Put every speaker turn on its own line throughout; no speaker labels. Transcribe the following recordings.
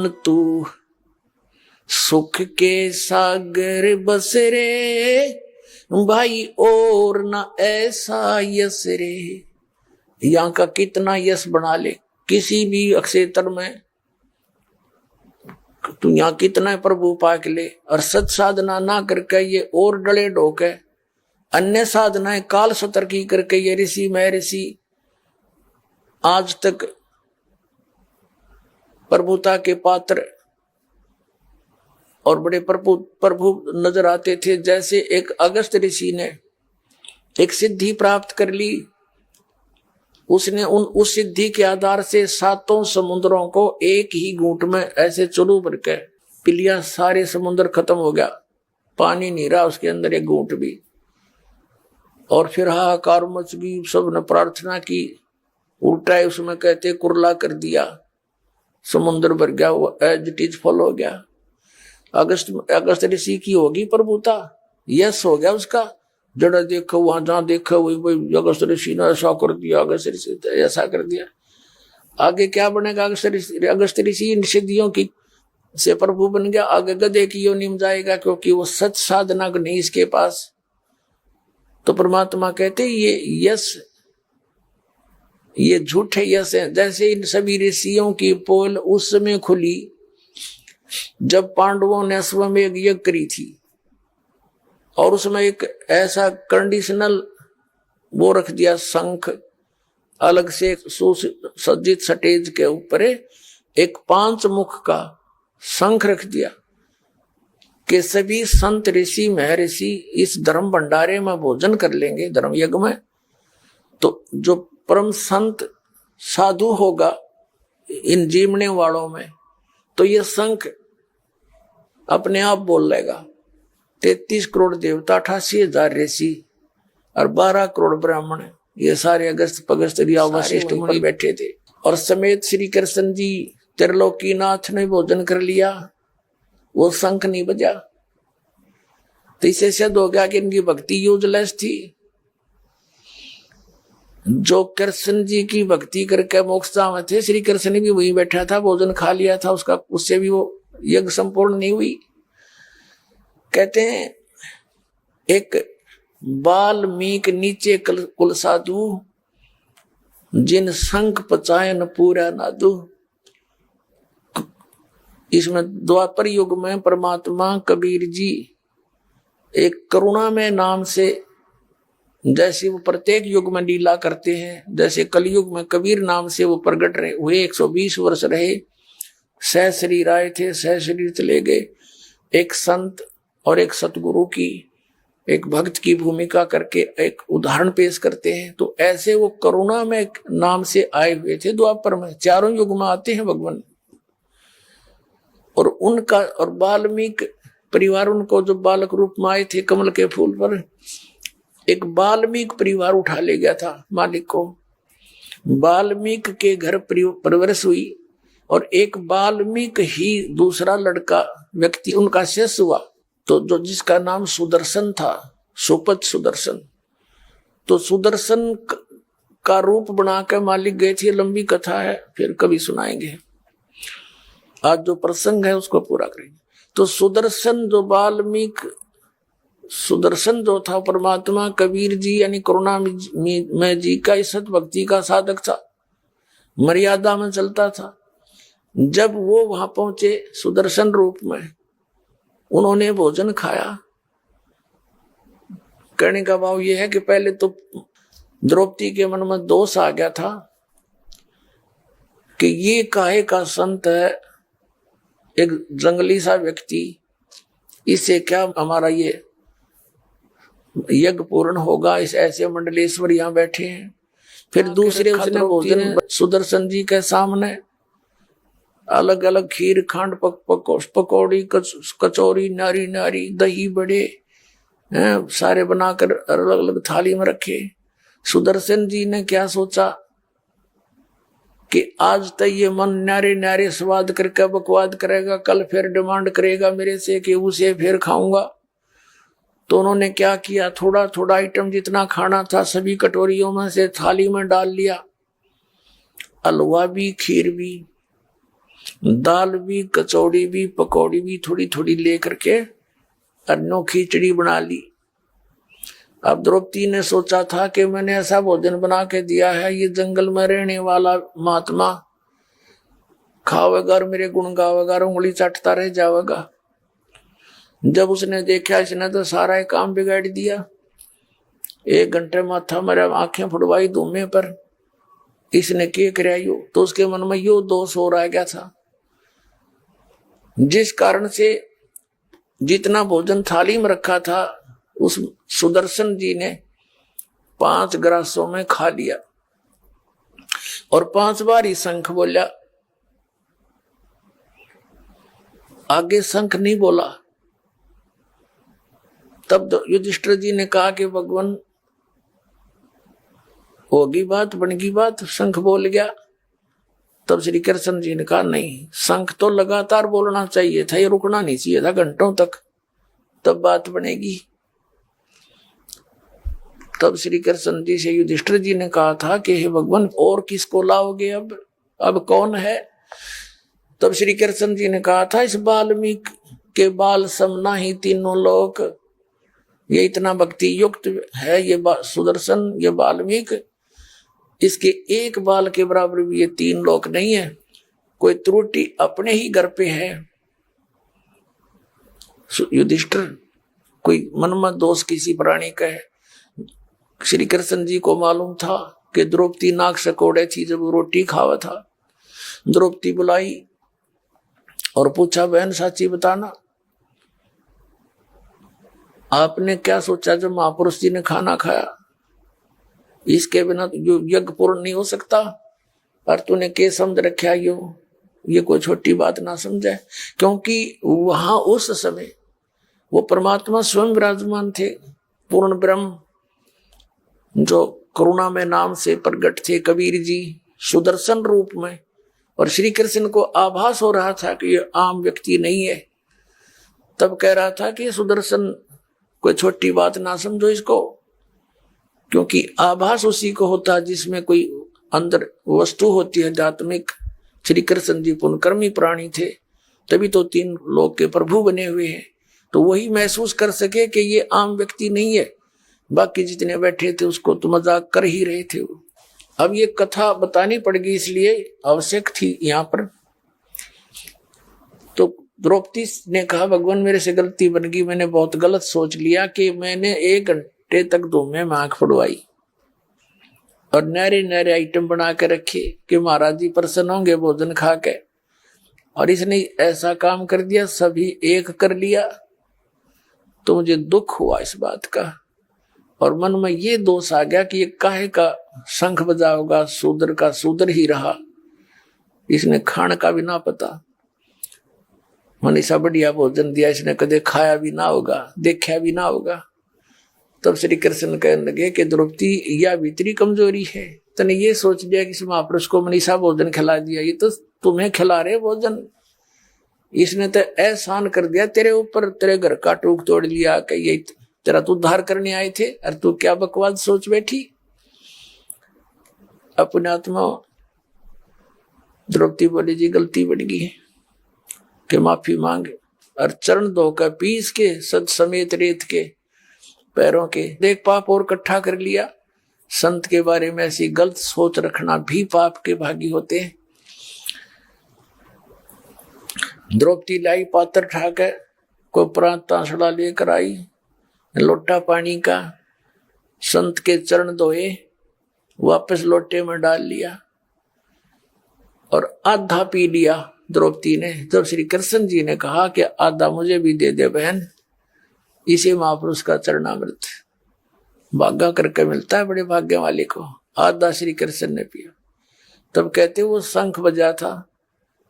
मन तू सुख के सागर बस रे भाई और ना ऐसा यश रे। यहाँ का कितना यश बना ले किसी भी क्षेत्र में, तू यहाँ कितना प्रभु पाक ले, और सत साधना ना करके ये और डले ढोके अन्य साधनाएं काल सतर्की करके ये ऋषि महर्षि आज तक प्रभुता के पात्र और बड़े प्रभु नजर आते थे। जैसे एक अगस्त ऋषि ने एक सिद्धि प्राप्त कर ली, उसने उस सिद्धि के आधार से 7 समुद्रों को एक ही घूंट में ऐसे चुलू भर के पी लिया। सारे समुद्र खत्म हो गया, पानी नहीं रहा उसके अंदर एक घूंट भी। और फिर हाहाकार मच गई, सबने प्रार्थना की, उल्टा है उसमें कहते कुरला कर दिया, समुद्र भर गया, वो एज इट इज फॉल हो गया। अगस्त ऋषि की होगी प्रभुता, यस हो गया उसका। जड़ा देखो वहां जहां देखो वही अगस्त ऋषि ने ऐसा कर दिया, अगस्त ऋषि ऐसा कर दिया। आगे क्या बनेगा? अगस्त ऋषि इन सिद्धियों की से प्रभु बन गया, आगे गधे की योनि में जाएगा, क्योंकि वो सच साधना नहीं इसके पास। तो परमात्मा कहते ये यश, ये झूठे यश है। जैसे इन सभी ऋषियों की पोल उस समय खुली जब पांडवों ने अश्वमेध यज्ञ करी थी, और उसमें एक ऐसा कंडीशनल वो रख दिया, शंख अलग से सुसज्जित स्टेज के ऊपर एक 5 मुख का शंख रख दिया कि सभी संत ऋषि महर्षि इस धर्म भंडारे में भोजन कर लेंगे, धर्म यज्ञ में। तो जो परम संत साधु होगा इन जीवने वालों में, तो ये शंख अपने आप बोल लेगा। 33 करोड़ देवता, 88,000 ऋषि और 12 करोड़ ब्राह्मण, ये सारे अगस्त पगस्त रिया वशिष्ठ मुनि बैठे थे। और समेत श्री कृष्ण जी त्रिलोकीनाथ ने भोजन कर लिया, वो शंख नहीं बजा। तो इसे सिद्ध हो गया कि इनकी भक्ति यूजलेस थी। जो कृष्ण जी की भक्ति करके मोक्षता में थे, श्री कृष्ण भी वहीं बैठा था, भोजन खा लिया था उसका, उससे भी वो यज्ञ संपूर्ण नहीं हुई। कहते हैं एक बाल्मीक नीचे कुल साधु, जिन शंख पचाए न पूरा नादु। इसमें द्वापर युग में परमात्मा कबीर जी एक करुणा में नाम से, जैसे वो प्रत्येक युग में लीला करते हैं, जैसे कलयुग में कबीर नाम से वो प्रकट रहे हुए, 120 वर्ष रहे, सह शरीर आए थे, सह शरीर चले गए। एक संत और एक सतगुरु की, एक भक्त की भूमिका करके एक उदाहरण पेश करते हैं। तो ऐसे वो करुणा में नाम से आए हुए थे द्वापर में, चारों युग में आते हैं भगवान। और उनका और वाल्मीकि परिवार, उनको जो बालक रूप में आए थे कमल के फूल पर, एक वाल्मीकि परिवार उठा ले गया था मालिक को। वाल्मीकि के घर परवरिश हुई, और एक वाल्मीकि ही दूसरा लड़का व्यक्ति उनका शिष्य हुआ, तो जो जिसका नाम सुदर्शन था, सुपथ सुदर्शन। तो सुदर्शन का रूप बना के मालिक गए थे, लंबी कथा है, फिर कभी सुनाएंगे। आज जो प्रसंग है उसको पूरा करेंगे। तो सुदर्शन जो वाल्मीकि सुदर्शन जो था, परमात्मा कबीर जी यानी करुणा में जी का सत भक्ति का साधक था, मर्यादा में चलता था। जब वो वहां पहुंचे सुदर्शन रूप में, उन्होंने भोजन खाया। कहने का भाव यह है कि पहले तो द्रौपदी के मन में दोष आ गया था कि ये काहे का संत है, एक जंगली सा व्यक्ति, इससे क्या हमारा ये यज्ञ पूर्ण होगा, इस ऐसे मंडलेश्वर यहाँ बैठे हैं। फिर दूसरे उसने भोजन सुदर्शन जी के सामने अलग अलग खीर, खांड, पकौड़ी, कचौरी, नारी नारी, दही बड़े सारे बनाकर अलग अलग थाली में रखे। सुदर्शन जी ने क्या सोचा कि आज तक ये मन नारे नारे स्वाद करके बकवाद करेगा, कल फिर डिमांड करेगा मेरे से कि उसे फिर खाऊंगा। तो उन्होंने क्या किया, थोड़ा थोड़ा आइटम जितना खाना था सभी कटोरियों में से थाली में डाल लिया, हलवा भी, खीर भी, दाल भी, कचौड़ी भी, पकौड़ी भी थोड़ी थोड़ी लेकर के अन्नों खिचड़ी बना ली। अब द्रौपदी ने सोचा था कि मैंने ऐसा भोजन बना के दिया है, ये जंगल में रहने वाला महात्मा खावेगा और मेरे गुण गावेगा, उंगली चाटता रह जाएगा। जब उसने देखा इसने तो सारा काम बिगाड़ दिया, 1 घंटे माथा मेरा आंखें फुड़वाई धूमे पर, इसने क्या कराया यो, तो उसके मन में यो दोष हो रह गया था, जिस कारण से जितना भोजन थाली में रखा था उस सुदर्शन जी ने 5 ग्रासों में खा लिया और 5 बार ही शंख बोला। आगे शंख नहीं बोला। तब युधिष्ठिर जी ने कहा कि भगवान होगी बात, बनगी बात, शंख बोल गया। तब श्री कृष्ण जी ने कहा नहीं, शंख तो लगातार बोलना चाहिए था, ये रुकना नहीं चाहिए था घंटों तक, तब बात बनेगी। तब श्री कृष्ण जी से युधिष्ठिर जी ने कहा था कि हे भगवान और किसको लाओगे, अब कौन है। तब श्री कृष्ण जी ने कहा था इस वाल्मीकि के बाल समना ही तीनों लोक, ये इतना भक्ति युक्त है ये सुदर्शन, ये वाल्मीकि, इसके एक बाल के बराबर भी ये 3 लोक नहीं है। कोई त्रुटि अपने ही घर पे है युधिष्ठिर, कोई मन में दोष किसी प्राणी का है। श्री कृष्ण जी को मालूम था कि द्रौपदी नाक से कोड़े थी जब वो रोटी खावा था। द्रौपदी बुलाई और पूछा बहन साची बताना, आपने क्या सोचा जब महापुरुष जी ने खाना खाया, इसके बिना जो यज्ञ पूर्ण नहीं हो सकता, और तूने के समझ रखा ये कोई छोटी बात ना समझे, क्योंकि वहां उस समय वो परमात्मा स्वयं विराजमान थे, पूर्ण ब्रह्म जो करुणा में नाम से प्रकट थे, कबीर जी सुदर्शन रूप में, और श्री कृष्ण को आभास हो रहा था कि ये आम व्यक्ति नहीं है। तब कह रहा था कि सुदर्शन कोई छोटी बात ना समझो इसको, क्योंकि आभास उसी को होता है जिसमें कोई अंदर वस्तु होती है आध्यात्मिक। श्री कृष्ण जी पुण्यकर्मी प्राणी थे, तभी तो 3 लोक के प्रभु बने हुए हैं, तो वही महसूस कर सके कि ये आम व्यक्ति नहीं है। बाकी जितने बैठे थे उसको तो मजाक कर ही रहे थे। अब ये कथा बतानी पड़ेगी इसलिए आवश्यक थी यहाँ पर। तो द्रौपदी ने कहा भगवान मेरे से गलती बन गई, मैंने बहुत गलत सोच लिया कि मैंने 1 घंटे तक धूमे में आंख फुड़वाई और नरे नरे आइटम बना के रखे कि महाराज जी प्रसन्न होंगे भोजन खा के, और इसने ऐसा काम कर दिया, सभी एक कर लिया। तो मुझे दुख हुआ इस बात का, और मन में ये दोष आ गया कि ये काहे का शंख बजाओगा, शूद्र का शूद्र ही रहा, इसने खान का भी ना पता, मनीषा बढ़िया भोजन दिया, इसने कदे खाया भी ना होगा, देखा भी ना होगा। तब श्री कृष्ण कहने लगे कि द्रौपदी यह भीतरी कमजोरी है, तने ये सोच लिया कि इस महापुरुष को मनीषा भोजन खिला दिया, ये तो तुम्हें खिला रहे भोजन, इसने तो एहसान कर दिया तेरे ऊपर, तेरे घर का टूक तोड़ लिया कि ये तेरा तो उद्धार करने आए थे, और तू क्या बकवास सोच बैठी। अपने आत्मा द्रौपदी बोली जी गलती बढ़ गई है कि माफी मांगे, और चरण धोकर पीस के सद समेत रेत के पैरों के देख पाप और इकट्ठा कर लिया। संत के बारे में ऐसी गलत सोच रखना भी पाप के भागी होते हैं। द्रौपदी लाई पात्र ठाकर को प्रांत तांसड़ा लेकर आई, लोटा पानी का, संत के चरण धोए, वापस लोटे में डाल लिया और आधा पी लिया द्रौपदी ने। जब श्री कृष्ण जी ने कहा कि आधा मुझे भी दे दे बहन, इसे महापुरुष का चरणामृत भागा करके मिलता है बड़े भाग्य वाले को। आधा श्री कृष्ण ने पिया। तब कहते वो शंख बजा था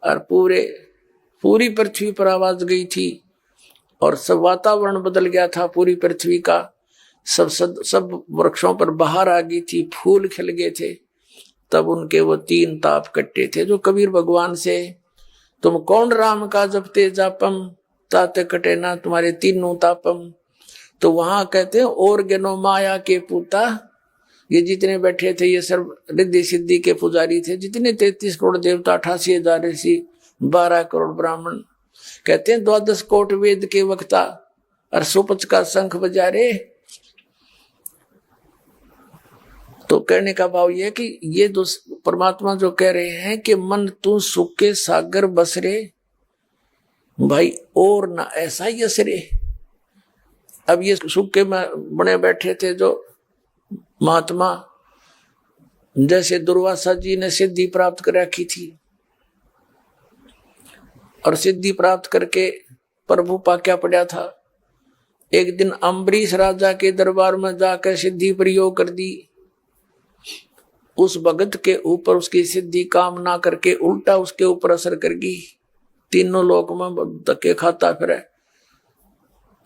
और पूरी पृथ्वी पर आवाज गई थी और सब वातावरण बदल गया था पूरी पृथ्वी का। सब वृक्षों पर बहार आ गई थी, फूल खिल गए थे। तब उनके वो 3 ताप कट्टे थे जो कबीर भगवान से, तुम कौन राम का जपते जापम ताते कटे ना तुम्हारे 3 तापम। तो वहां कहते हैं और ज्ञानो माया के पूता, ये जितने बैठे थे ये सर्व रिद्धि सिद्धि के पुजारी थे, जितने 33 करोड़ देवता 88,000 ऋषि 12 करोड़ ब्राह्मण। कहते हैं 12 कोट वेद के वक्ता और सुपच का शंख बजा रे। तो कहने का भाव यह कि ये परमात्मा जो कह रहे हैं कि मन तू सुख के सागर बस रे भाई, और ना ऐसा ही असरे। अब ये सुख के बने बैठे थे जो महात्मा, जैसे दुर्वासा जी ने सिद्धि प्राप्त कर रखी थी और सिद्धि प्राप्त करके प्रभु पा क्या पड़ा था। एक दिन अम्बरीश राजा के दरबार में जाकर सिद्धि प्रयोग कर दी। उस भगत के ऊपर उसकी सिद्धि काम ना करके उल्टा उसके ऊपर असर कर गई। तीनों लोक में धक्के खाता फिरे।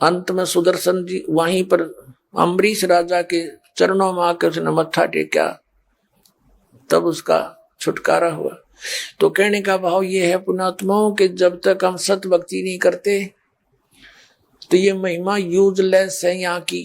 अंत में सुदर्शन जी वहीं पर अम्बरीश राजा के चरणों में आकर उसने मत्था टेका, तब उसका छुटकारा हुआ। तो कहने का भाव ये है पुण्यात्माओं कि जब तक हम सत भक्ति नहीं करते तो ये महिमा यूजलेस है यहाँ की।